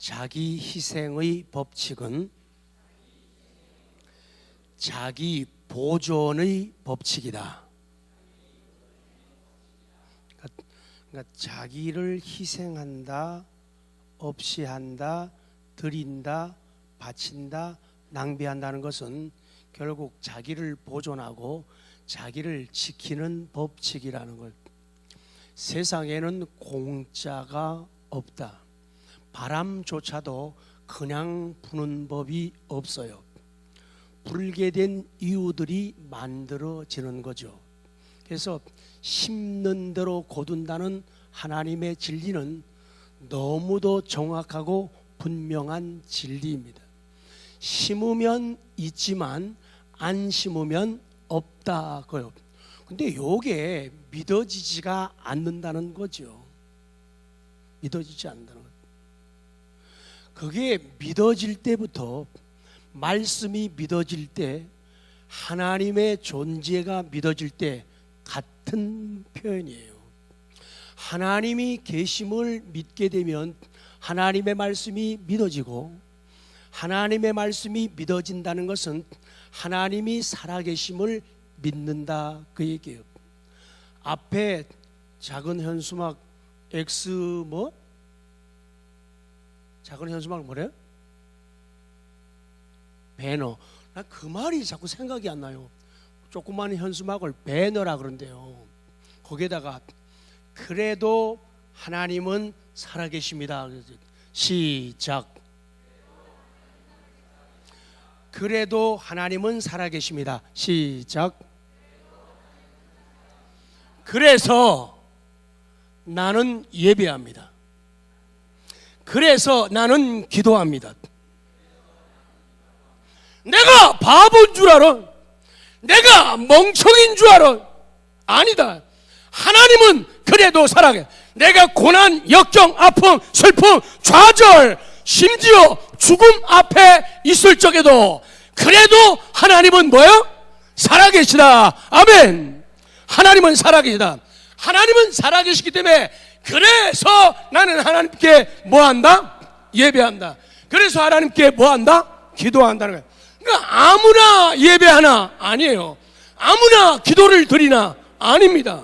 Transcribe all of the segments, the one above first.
자기 희생의 법칙은 자기 보존의 법칙이다. 그러니까 자기를 희생한다, 없이 한다, 드린다, 바친다, 낭비한다는 것은 결국 자기를 보존하고 자기를 지키는 법칙이라는 것. 세상에는 공짜가 없다. 바람조차도 그냥 부는 법이 없어요. 불게 된 이유들이 만들어지는 거죠. 그래서 심는 대로 거둔다는 하나님의 진리는 너무도 정확하고 분명한 진리입니다. 심으면 있지만 안 심으면 없다고요. 근데 이게 믿어지지가 않는다는 거죠. 믿어지지 않는다는 것. 그게 믿어질 때부터, 말씀이 믿어질 때, 하나님의 존재가 믿어질 때 같은 표현이에요. 하나님이 계심을 믿게 되면 하나님의 말씀이 믿어지고, 하나님의 말씀이 믿어진다는 것은 하나님이 살아계심을 믿는다, 그 얘기예요. 앞에 작은 현수막 X 뭐? 작은 현수막 뭐래요? 배너. 나 그 말이 자꾸 생각이 안 나요. 조그만 현수막을 배너라 그런데요. 거기에다가 그래도 하나님은 살아계십니다. 시작. 그래도 하나님은 살아계십니다. 시작. 그래서 나는 예배합니다. 그래서 나는 기도합니다. 내가 바보인 줄 알아? 내가 멍청인 줄 알아? 아니다. 하나님은 그래도 살아계. 내가 고난, 역경, 아픔, 슬픔, 좌절, 심지어 죽음 앞에 있을 적에도 그래도 하나님은 뭐예요? 살아계시다. 아멘. 하나님은 살아계시다. 하나님은 살아계시기 때문에 그래서 나는 하나님께 뭐한다? 예배한다. 그래서 하나님께 뭐한다? 기도한다는 거예요. 그러니까 아무나 예배하나? 아니에요. 아무나 기도를 드리나? 아닙니다.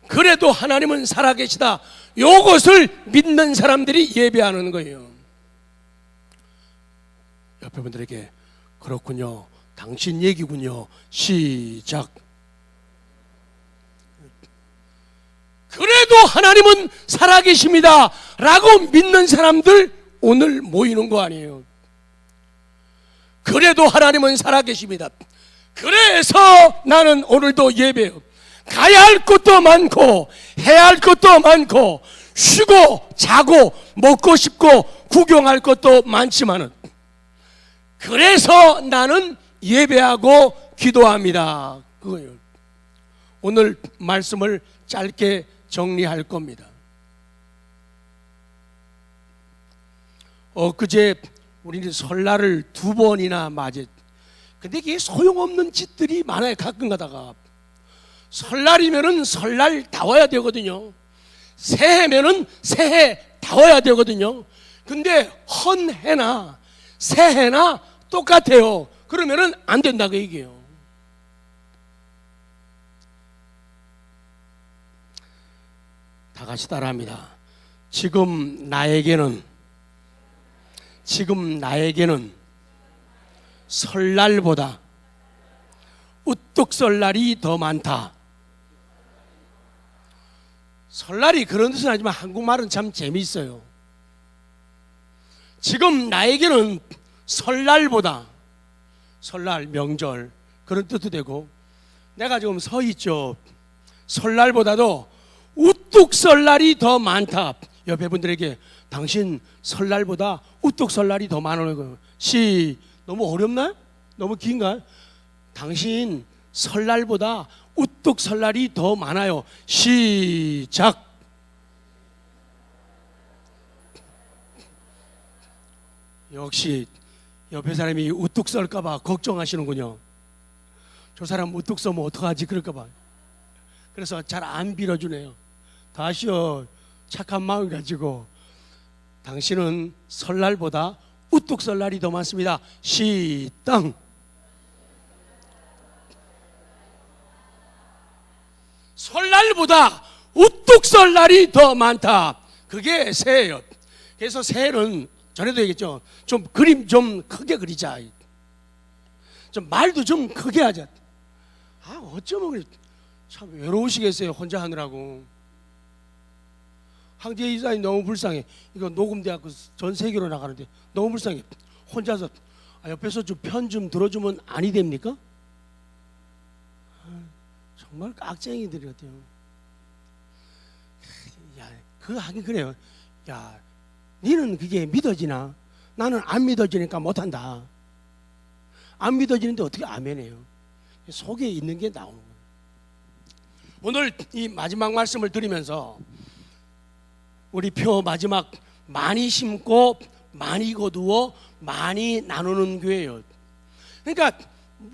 그래도 하나님은 살아계시다. 이것을 믿는 사람들이 예배하는 거예요. 옆에 분들에게 그렇군요, 당신 얘기군요. 시작. 그래도 하나님은 살아계십니다 라고 믿는 사람들 오늘 모이는 거 아니에요. 그래도 하나님은 살아계십니다. 그래서 나는 오늘도 예배해요. 가야 할 것도 많고 해야 할 것도 많고 쉬고 자고 먹고 싶고 구경할 것도 많지만은 그래서 나는 예배하고 기도합니다. 그거예요. 오늘 말씀을 짧게 정리할 겁니다. 엊그제 우리는 설날을 2번이나 맞았. 근데 이게 소용없는 짓들이 많아요. 가끔 가다가 설날이면은 설날 다 와야 되거든요. 새해면은 새해 다 와야 되거든요. 근데 헌해나 새해나 똑같아요. 그러면은 안 된다고 얘기해요. 다 같이 따라합니다. 지금 나에게는 설날보다 우뚝 설날이 더 많다. 설날이 그런 뜻은 아니지만 한국말은 참 재미있어요. 지금 나에게는 설날보다, 설날 명절 그런 뜻도 되고, 내가 지금 서 있죠. 설날보다도 우뚝 설날이 더 많다. 옆에 분들에게 당신 설날보다 우뚝 설날이 더 많아요. 너무 어렵나요? 너무 긴가요? 당신 설날보다 우뚝 설날이 더 많아요. 시작. 역시 옆에 사람이 우뚝 썰까봐 걱정하시는군요. 저 사람 우뚝 썰면 어떡하지 그럴까봐. 그래서 잘 안 빌어주네요. 다시요, 착한 마음 가지고 당신은 설날보다 우뚝 설날이 더 많습니다. 시땅. 설날보다 우뚝 설날이 더 많다. 그게 새해예요. 그래서 새해는 전에도 얘기했죠. 좀 그림 좀 크게 그리자. 좀 말도 좀 크게 하자. 어쩌면 참 외로우시겠어요. 혼자 하느라고. 황재희 이사님 너무 불쌍해. 이거 녹음대학교 전 세계로 나가는데 너무 불쌍해. 혼자서 옆에서 좀 편 좀 들어주면 아니 됩니까? 정말 깍쟁이들 같아요. 야, 하긴 그래요. 야, 니는 그게 믿어지나? 나는 안 믿어지니까 못한다. 안 믿어지는데 어떻게 아멘해요? 속에 있는 게 나오는 거예요. 오늘 이 마지막 말씀을 드리면서 우리 표 마지막 많이 심고 많이 거두어 많이 나누는 교회예요. 그러니까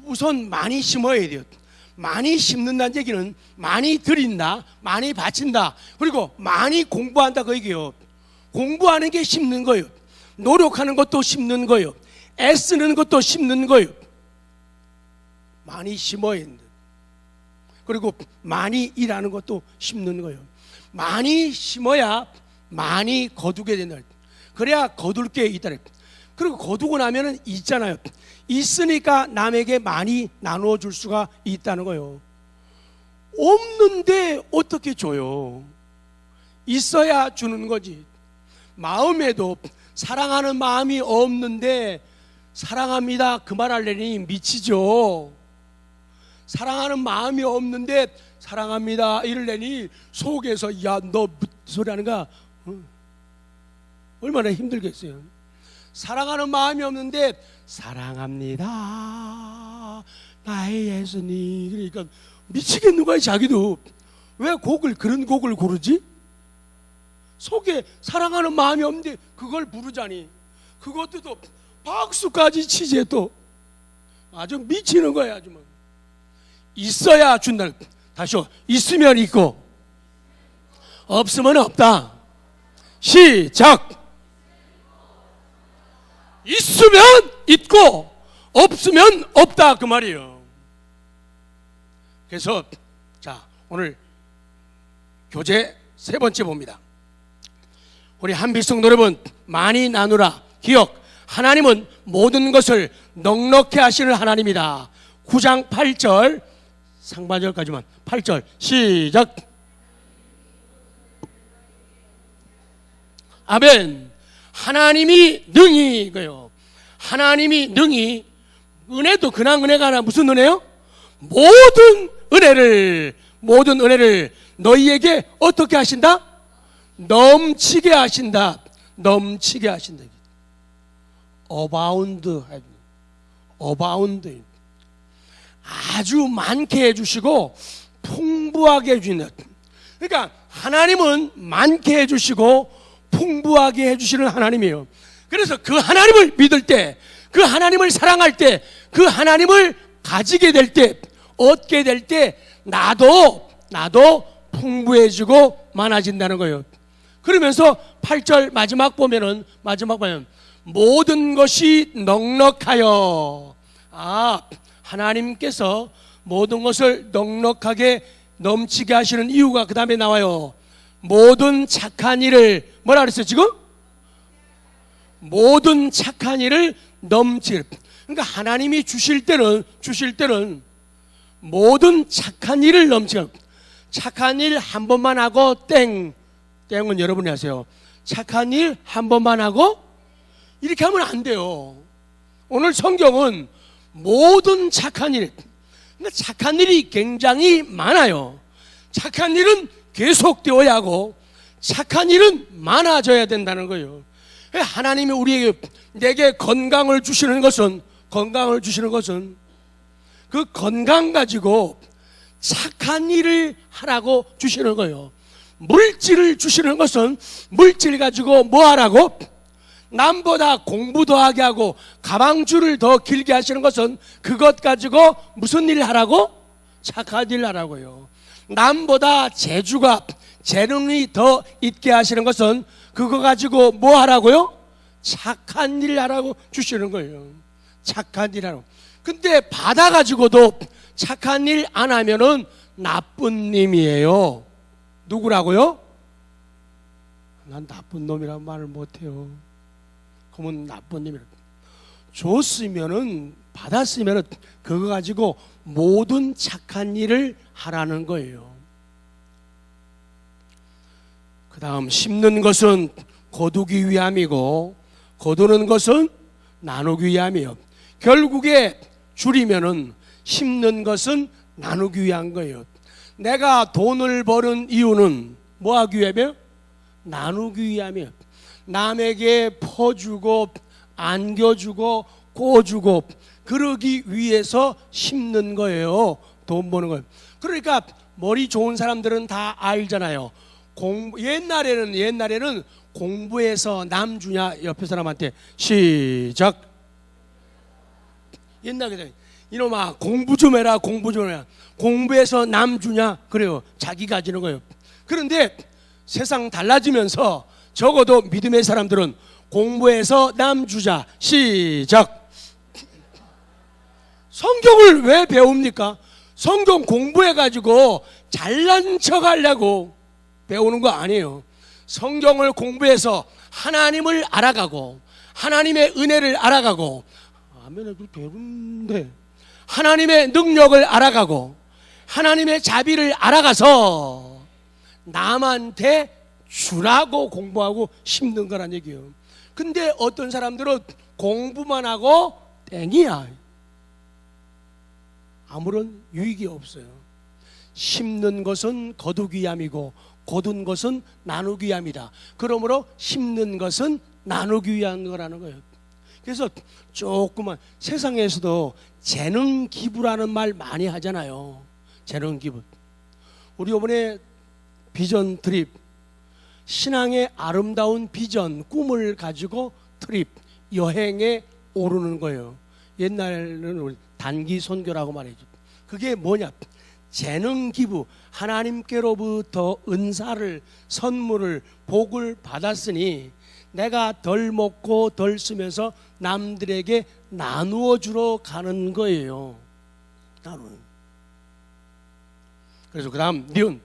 우선 많이 심어야 돼요. 많이 심는다는 얘기는 많이 드린다, 많이 바친다, 그리고 많이 공부한다 그 얘기예요. 공부하는 게 심는 거예요. 노력하는 것도 심는 거예요. 애쓰는 것도 심는 거예요. 많이 심어야 된다. 그리고 많이 일하는 것도 심는 거예요. 많이 심어야 많이 거두게 된다. 그래야 거둘 게 있다. 그리고 거두고 나면은 있잖아요. 있으니까 남에게 많이 나누어 줄 수가 있다는 거예요. 없는데 어떻게 줘요? 있어야 주는 거지. 마음에도 사랑하는 마음이 없는데 사랑합니다 그 말 하려니 미치죠. 사랑하는 마음이 없는데 사랑합니다 이러려니 속에서 야 너 소리 하는가? 얼마나 힘들겠어요. 사랑하는 마음이 없는데 사랑합니다 나의 예수님 그러니까 미치겠는 거야. 자기도 왜 그런 곡을 고르지? 속에 사랑하는 마음이 없는데 그걸 부르자니 그것도 또 박수까지 치지. 또 아주 미치는 거야. 아주 있어야 준다. 다시요. 있으면 있고 없으면 없다. 시작. 있으면 있고 없으면 없다 그 말이에요. 그래서 자 오늘 교재 세 번째 봅니다. 우리 한필성 여러분 많이 나누라. 기억, 하나님은 모든 것을 넉넉히 하시는 하나님이다. 9장 8절 상반절까지만 8절 시작. 아멘. 하나님이 능히 이거요. 하나님이 능히 은혜도 그냥 은혜가 아니라 무슨 은혜요? 모든 은혜를 너희에게 어떻게 하신다? 넘치게 하신다. 넘치게 하신다. 어바운드 아주 많게 해주시고 풍부하게 해주신다. 그러니까 하나님은 많게 해주시고 풍부하게 해주시는 하나님이에요. 그래서 그 하나님을 믿을 때, 그 하나님을 사랑할 때, 그 하나님을 가지게 될 때, 얻게 될 때 나도 풍부해지고 많아진다는 거예요. 그러면서 8절 마지막 보면 모든 것이 넉넉하여. 하나님께서 모든 것을 넉넉하게 넘치게 하시는 이유가 그 다음에 나와요. 모든 착한 일을 뭐라 그랬어요 지금? 모든 착한 일을 넘칠. 그러니까 하나님이 주실 때는 모든 착한 일을 넘치고, 착한 일 한 번만 하고 땡은 여러분이 하세요. 착한 일 한 번만 하고 이렇게 하면 안 돼요. 오늘 성경은 모든 착한 일, 그러니까 착한 일이 굉장히 많아요. 착한 일은 계속되어야 하고 착한 일은 많아져야 된다는 거예요. 하나님이 내게 건강을 주시는 것은 그 건강 가지고 착한 일을 하라고 주시는 거예요. 물질을 주시는 것은 물질 가지고 뭐 하라고? 남보다 공부 더 하게 하고 가방줄을 더 길게 하시는 것은 그것 가지고 무슨 일 하라고? 착한 일 하라고요. 남보다 재주가 재능이 더 있게 하시는 것은 그거 가지고 뭐 하라고요? 착한 일 하라고 주시는 거예요. 착한 일 하라고. 근데 받아가지고도 착한 일 안 하면은 나쁜 놈이에요. 누구라고요? 난 나쁜 놈이란 말을 못해요. 그러면 나쁜 놈이라. 줬으면은, 받았으면은 그거 가지고 모든 착한 일을 하라는 거예요. 그 다음, 심는 것은 거두기 위함이고 거두는 것은 나누기 위함이에요. 결국에 줄이면은 심는 것은 나누기 위한 거예요. 내가 돈을 버는 이유는 뭐 하기 위함이에요? 나누기 위함이에요. 남에게 퍼주고 안겨주고 꿔주고 그러기 위해서 심는 거예요. 돈 버는 거예요. 그러니까 머리 좋은 사람들은 다 알잖아요. 옛날에는 공부해서 남 주냐. 옆에 사람한테 시작. 옛날에 이놈아 공부 좀 해라. 공부 좀 해라. 공부해서 남 주냐. 그래요. 자기 가지는 거예요. 그런데 세상 달라지면서 적어도 믿음의 사람들은 공부해서 남 주자. 시작. 성경을 왜 배웁니까? 성경 공부해가지고 잘난 척 하려고 배우는 거 아니에요. 성경을 공부해서 하나님을 알아가고 하나님의 은혜를 알아가고, 아멘 해도 되는데, 하나님의 능력을 알아가고 하나님의 자비를 알아가서 남한테 주라고 공부하고 심는 거란 얘기예요. 근데 어떤 사람들은 공부만 하고 땡이야. 아무런 유익이 없어요. 심는 것은 거두기 위함이고 거둔 것은 나누기 위함이다. 그러므로 심는 것은 나누기 위한 거라는 거예요. 그래서 조금만, 세상에서도 재능 기부라는 말 많이 하잖아요. 재능 기부. 우리 이번에 비전 트립, 신앙의 아름다운 비전, 꿈을 가지고 트립, 여행에 오르는 거예요. 옛날에는 우리 단기 선교라고 말이죠. 그게 뭐냐? 재능 기부, 하나님께로부터 은사를, 선물을, 복을 받았으니 내가 덜 먹고 덜 쓰면서 남들에게 나누어 주러 가는 거예요. 나누는. 그래서 그 다음 니은.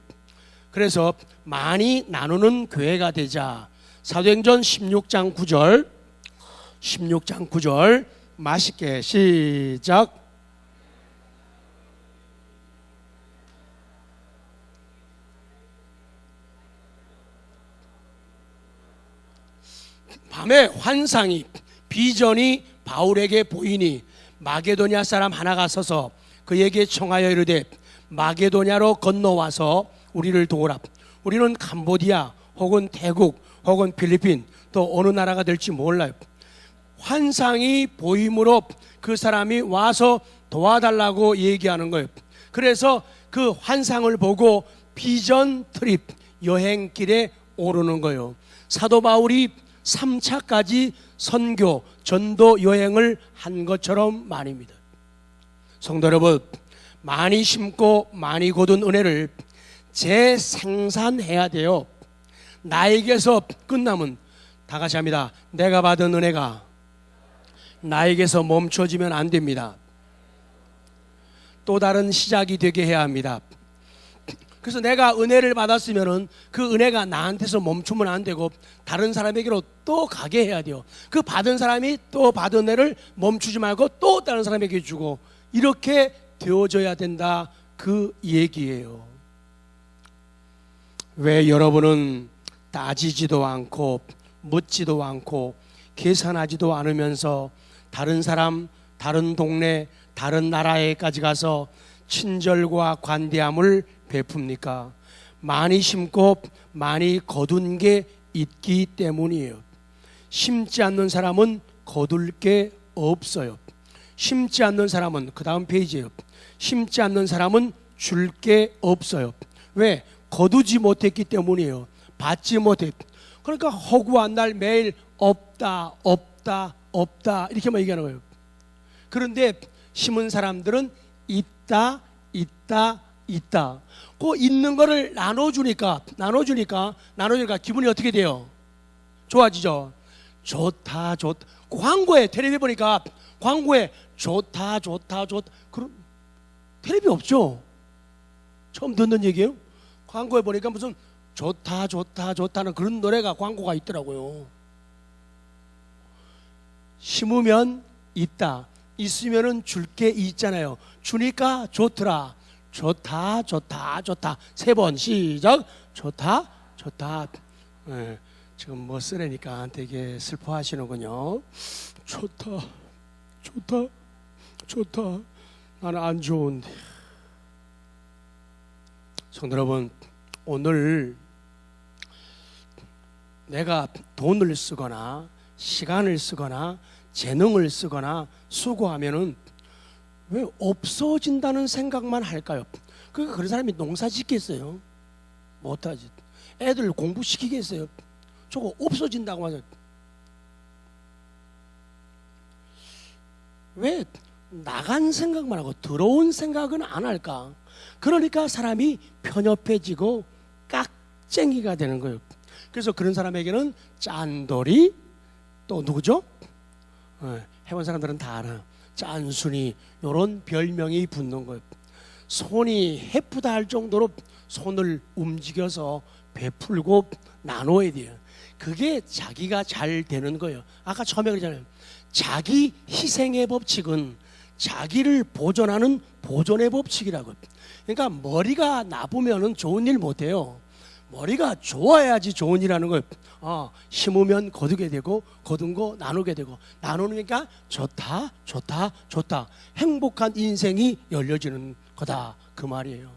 그래서 많이 나누는 교회가 되자. 사도행전 16장 9절, 16장 9절 맛있게 시작. 밤에 환상이, 비전이 바울에게 보이니 마게도냐 사람 하나가 서서 그에게 청하여 이르되 마게도냐로 건너와서 우리를 도우라. 우리는 캄보디아 혹은 태국 혹은 필리핀 또 어느 나라가 될지 몰라요. 환상이 보임으로 그 사람이 와서 도와달라고 얘기하는 거예요. 그래서 그 환상을 보고 비전 트립, 여행길에 오르는 거예요. 사도 바울이 3차까지 선교, 전도 여행을 한 것처럼 말입니다. 성도 여러분, 많이 심고 많이 거둔 은혜를 재생산해야 돼요. 나에게서 끝나면, 다 같이 합니다. 내가 받은 은혜가 나에게서 멈춰지면 안 됩니다. 또 다른 시작이 되게 해야 합니다. 그래서 내가 은혜를 받았으면은 그 은혜가 나한테서 멈추면 안 되고 다른 사람에게로 또 가게 해야 돼요. 그 받은 사람이 또 받은 은혜를 멈추지 말고 또 다른 사람에게 주고, 이렇게 되어져야 된다, 그 얘기예요. 왜 여러분은 따지지도 않고 묻지도 않고 계산하지도 않으면서 다른 사람, 다른 동네, 다른 나라에까지 가서 친절과 관대함을 베풉니까? 많이 심고 많이 거둔 게 있기 때문이에요. 심지 않는 사람은 거둘 게 없어요. 심지 않는 사람은, 그 다음 페이지예요. 심지 않는 사람은 줄 게 없어요. 왜? 거두지 못했기 때문이에요. 받지 못했. 그러니까 허구한 날 매일 없다 없다 없다 이렇게만 얘기하는 거예요. 그런데 심은 사람들은 있다 있다 있다. 그 있는 거를 나눠주니까 기분이 어떻게 돼요? 좋아지죠. 좋다. 광고에 텔레비 보니까 광고에 좋다. 그럼 텔레비 없죠. 처음 듣는 얘기예요. 광고에 보니까 무슨 좋다는 그런 노래가 광고가 있더라고요. 심으면 있다. 있으면은 줄 게 있잖아요. 주니까 좋더라. 좋다. 3번 시작. 좋다. 네, 지금 뭐 쓰레니까 되게 슬퍼하시는군요. 좋다. 나는 안 좋은데. 성도 여러분, 오늘 내가 돈을 쓰거나 시간을 쓰거나 재능을 쓰거나 수고하면은 왜 없어진다는 생각만 할까요? 그런 사람이 농사 짓겠어요? 못하지. 애들 공부시키겠어요? 저거 없어진다고 하죠. 왜 나간 생각만 하고 들어온 생각은 안 할까? 그러니까 사람이 편협해지고 깍쟁이가 되는 거예요. 그래서 그런 사람에게는 짠돌이, 또 누구죠? 해본 사람들은 다 알아. 짠순이, 이런 별명이 붙는 거예요. 손이 해프다 할 정도로 손을 움직여서 베풀고 나눠야 돼요. 그게 자기가 잘 되는 거예요. 아까 처음에 그랬잖아요. 자기 희생의 법칙은 자기를 보존하는 보존의 법칙이라고. 그러니까 머리가 나쁘면은 좋은 일 못해요. 머리가 좋아야지 좋은 일 하는 거예요. 심으면 거두게 되고, 거둔 거 나누게 되고, 나누니까 좋다. 행복한 인생이 열려지는 거다. 그 말이에요.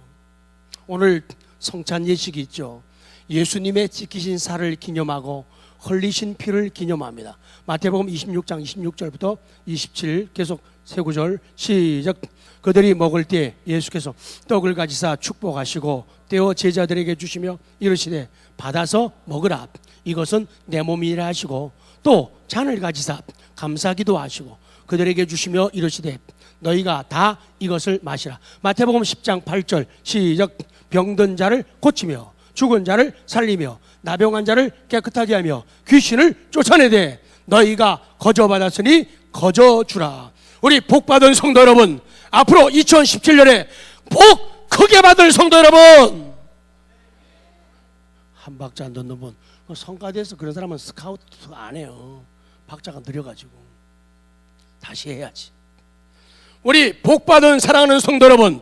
오늘 성찬 예식이 있죠. 예수님의 찢기신 살을 기념하고 흘리신 피를 기념합니다. 마태복음 26장 26절부터 27 계속 세 구절 시작. 그들이 먹을 때 예수께서 떡을 가지사 축복하시고 떼어 제자들에게 주시며 이르시되 받아서 먹으라. 이것은 내 몸이라 하시고 또 잔을 가지사 감사기도 하시고 그들에게 주시며 이르시되 너희가 다 이것을 마시라. 마태복음 10장 8절 시작. 병든 자를 고치며 죽은 자를 살리며 나병한 자를 깨끗하게 하며 귀신을 쫓아내되 너희가 거저받았으니 거저주라. 우리 복받은 성도 여러분, 앞으로 2017년에 복 크게 받을 성도 여러분, 한 박자 안 듣는 분, 성가대에서 그런 사람은 스카우트 안 해요. 박자가 느려가지고 다시 해야지. 우리 복받은 사랑하는 성도 여러분,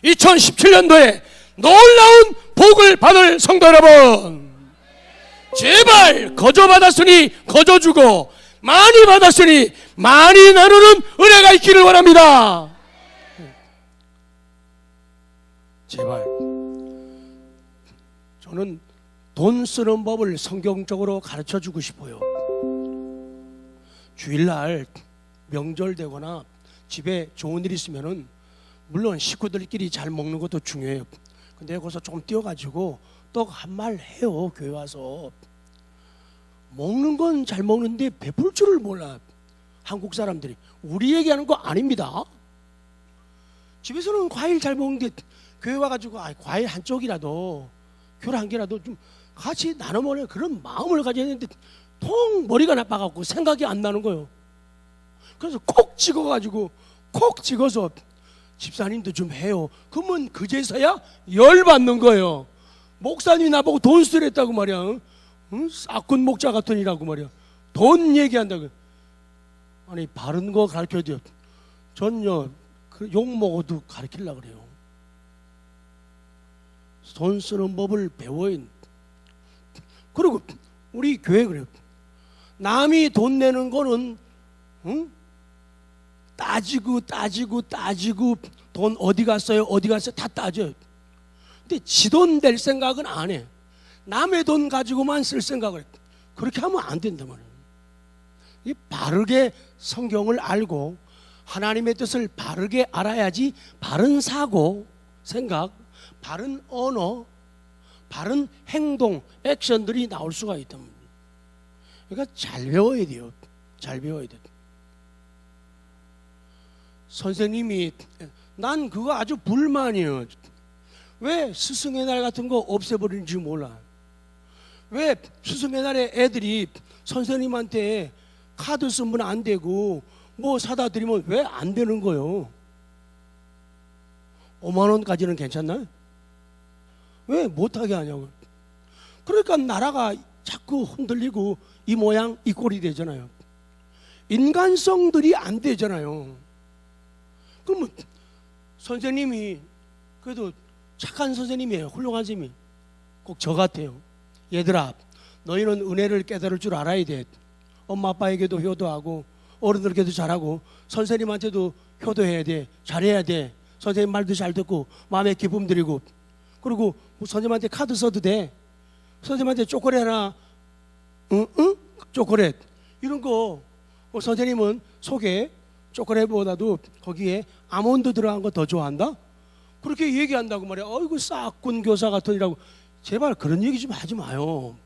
2017년도에 놀라운 복을 받을 성도 여러분, 제발 거저받았으니 거저주고 많이 받았으니 많이 나누는 은혜가 있기를 원합니다. 제발. 저는 돈 쓰는 법을 성경적으로 가르쳐주고 싶어요. 주일날 명절 되거나 집에 좋은 일 있으면은 물론 식구들끼리 잘 먹는 것도 중요해요. 근데 거기서 조금 뛰어가지고 떡 한 말 해요. 교회 와서. 먹는 건 잘 먹는데 베풀 줄을 몰라. 한국 사람들이. 우리 얘기하는 거 아닙니다. 집에서는 과일 잘 먹는데 교회 와가지고 과일 한 쪽이라도 귤 한 개라도 좀 같이 나눠 먹는 그런 마음을 가져야 되는데 통 머리가 나빠갖고 생각이 안 나는 거예요. 그래서 콕 찍어서 집사님도 좀 해요. 그러면 그제서야 열받는 거예요. 목사님이 나보고 돈 쓰랬다고 말이야. 응? 싹군 목자 같으니라고 말이야. 돈 얘기한다고. 아니 바른 거 가르쳐줘요. 전요 욕 먹어도 가르치려고 그래요. 돈 쓰는 법을 배워야. 그리고 우리 교회 그래요. 남이 돈 내는 거는 응? 따지고 돈 어디 갔어요 다 따져요. 근데 지 돈 낼 생각은 안 해. 남의 돈 가지고만 쓸 생각을 해. 그렇게 하면 안 된단 말이에요. 이 바르게 성경을 알고 하나님의 뜻을 바르게 알아야지 바른 사고, 생각, 바른 언어, 바른 행동, 액션들이 나올 수가 있단 말이에요. 그러니까 잘 배워야 돼요. 잘 배워야 돼요. 선생님이 난 그거 아주 불만이에요. 왜 스승의 날 같은 거 없애버리는지 몰라. 왜 스승의 날에 애들이 선생님한테 카드 쓰면 안 되고 뭐 사다 드리면 왜 안 되는 거요? 5만 원까지는 괜찮나요? 왜 못하게 하냐고. 그러니까 나라가 자꾸 흔들리고 이 모양 이 꼴이 되잖아요. 인간성들이 안 되잖아요. 그러면 선생님이 그래도 착한 선생님이에요. 훌륭한 선생님이 꼭 저 같아요. 얘들아, 너희는 은혜를 깨달을 줄 알아야 돼. 엄마 아빠에게도 효도하고 어른들에게도 잘하고 선생님한테도 효도해야 돼. 잘해야 돼. 선생님 말도 잘 듣고 마음에 기쁨 드리고, 그리고 뭐 선생님한테 카드 써도 돼. 선생님한테 초콜릿 하나, 응? 초콜릿 이런 거 선생님은 속에 초콜릿보다도 거기에 아몬드 들어간 거 더 좋아한다? 그렇게 얘기한다고 말이야. 어이구 싹군 교사 같으니라고. 제발 그런 얘기 좀 하지 마요.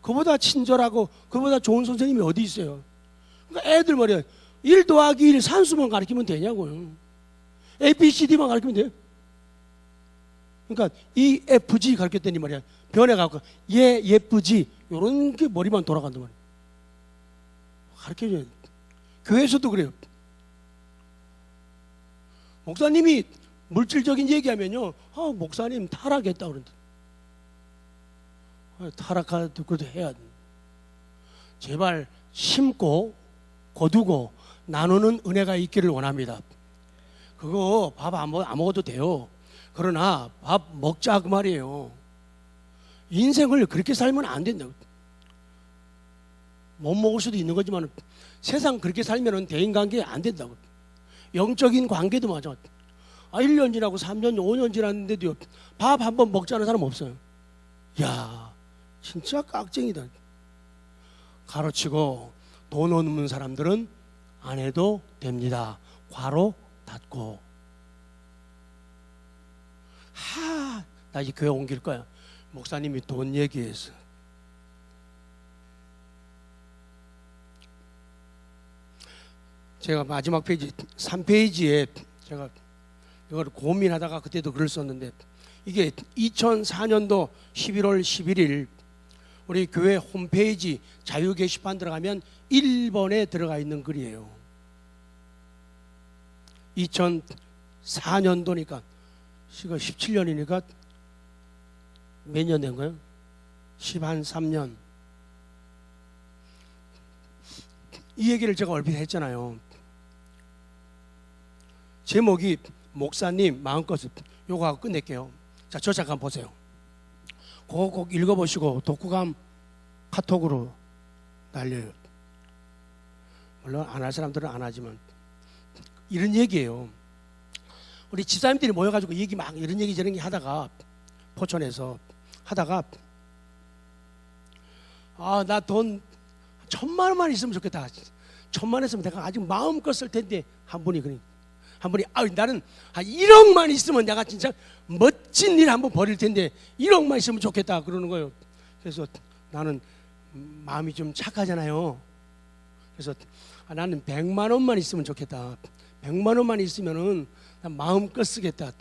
그보다 친절하고 그보다 좋은 선생님이 어디 있어요? 그러니까 애들 말이야, 1 더하기 1 산수만 가르치면 되냐고요. ABCD만 가르치면 돼요. 그러니까 EFG 가르쳤더니 말이야, 변해갖고 얘 예쁘지 요런 게 머리만 돌아간단 말이야. 가르쳐줘야 돼. 교회에서도 그래요. 목사님이 물질적인 얘기하면요, 목사님 타락했다 그런다. 타락하도 그래도 해야 돼. 제발 심고 거두고 나누는 은혜가 있기를 원합니다. 그거 밥 안 먹어도 돼요. 그러나 밥 먹자 그 말이에요. 인생을 그렇게 살면 안 된다고. 못 먹을 수도 있는 거지만 세상 그렇게 살면 대인관계 안 된다고. 영적인 관계도 마찬가지. 1년 지나고 3년, 5년 지났는데도 밥 한 번 먹자는 사람 없어요. 야, 진짜 깍쟁이다. 가로치고 돈 없는 사람들은 안 해도 됩니다. 괄호 닫고. 나 이제 교회 옮길 거야. 목사님이 돈 얘기해서. 제가 마지막 페이지 3페이지에 제가 이걸 고민하다가 그때도 글을 썼는데, 이게 2004년도 11월 11일 우리 교회 홈페이지 자유 게시판 들어가면 1번에 들어가 있는 글이에요. 2004년도니까 시가 17년이니까 몇 년 된 거예요? 13년. 이 얘기를 제가 얼핏 했잖아요. 제목이 목사님 마음껏, 요거 하고 끝낼게요. 자, 저 잠깐 보세요. 그거 꼭 읽어보시고 독후감 카톡으로 날려요. 물론 안 할 사람들은 안 하지만 이런 얘기예요. 우리 집사님들이 모여가지고 얘기 막 이런 얘기 저런 얘기 하다가 포천에서 하다가 나 돈 1,000만 원만 있으면 좋겠다. 1,000만 원 있으면 내가 아직 마음껏 쓸 텐데 한 분이 나는 1억만 있으면 내가 진짜 멋진 일 한번 벌일 텐데 1억만 있으면 좋겠다 그러는 거예요. 그래서 나는 마음이 좀 착하잖아요. 그래서 나는 100만 원만 있으면 좋겠다. 100만 원만 있으면은 난 마음껏 쓰겠다.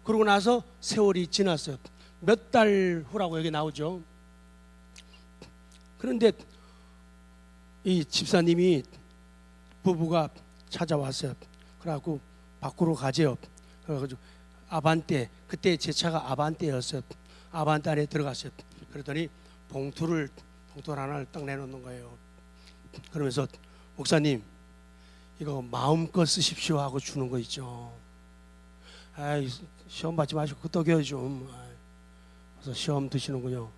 그러고 나서 세월이 지났어요. 몇 달 후라고 여기 나오죠. 그런데 이 집사님이 부부가 찾아왔어요. 그래갖고 밖으로 가재요. 그래가지고 아반떼, 그때 제 차가 아반떼였어요. 아반떼 안에 들어갔어요. 그랬더니 봉투를 하나를 딱 내놓는 거예요. 그러면서 목사님 이거 마음껏 쓰십시오 하고 주는 거 있죠. 시험 받지 마시고 끄떡여 좀. 그래서 시험 드시는군요.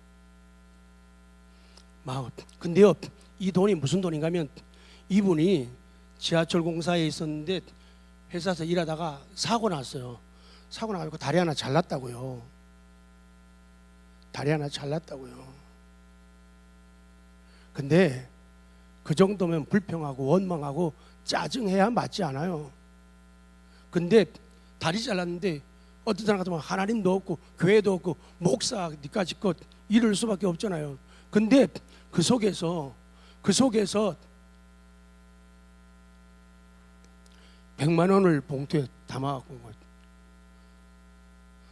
근데요, 이 돈이 무슨 돈인가 하면 이분이 지하철 공사에 있었는데 회사에서 일하다가 사고 났어요. 사고 나가지고 다리 하나 잘랐다고요. 근데 그 정도면 불평하고 원망하고 짜증해야 맞지 않아요. 근데 다리 잘랐는데 어떤 사람 같으면 하나님도 없고 교회도 없고 목사까지 것 이럴 수밖에 없잖아요. 근데 그 속에서 100만 원을 봉투에 담아갖고 온 거예요.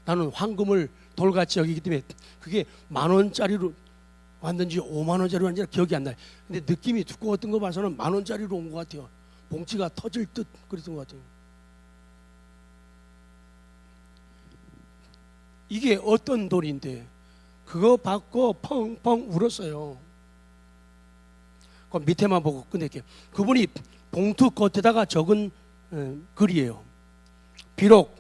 나는 황금을 돌같이 여기기 때문에 그게 10,000원짜리로 왔는지 50,000원짜리로 왔는지 기억이 안 나요. 근데 느낌이 두꺼웠던 거 봐서는 10,000원짜리로 온 것 같아요. 봉지가 터질 듯 그랬던 것 같아요. 이게 어떤 돌인데 그거 받고 펑펑 울었어요. 그 밑에만 보고 끝낼게요. 그분이 봉투 겉에다가 적은 글이에요. 비록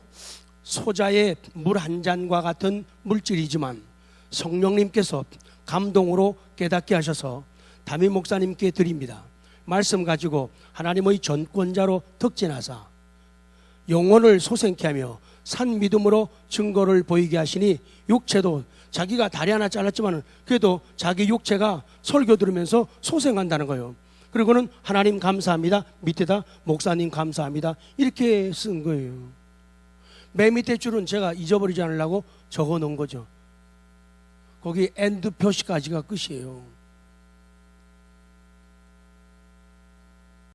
소자의 물 한 잔과 같은 물질이지만 성령님께서 감동으로 깨닫게 하셔서 담임 목사님께 드립니다. 말씀 가지고 하나님의 전권자로 득진하사 영혼을 소생케 하며 산 믿음으로 증거를 보이게 하시니 육체도 자기가 다리 하나 잘랐지만 그래도 자기 육체가 설교 들으면서 소생한다는 거예요. 그리고는 하나님 감사합니다. 밑에다 목사님 감사합니다. 이렇게 쓴 거예요. 맨 밑에 줄은 제가 잊어버리지 않으려고 적어 놓은 거죠. 거기 엔드 표시까지가 끝이에요.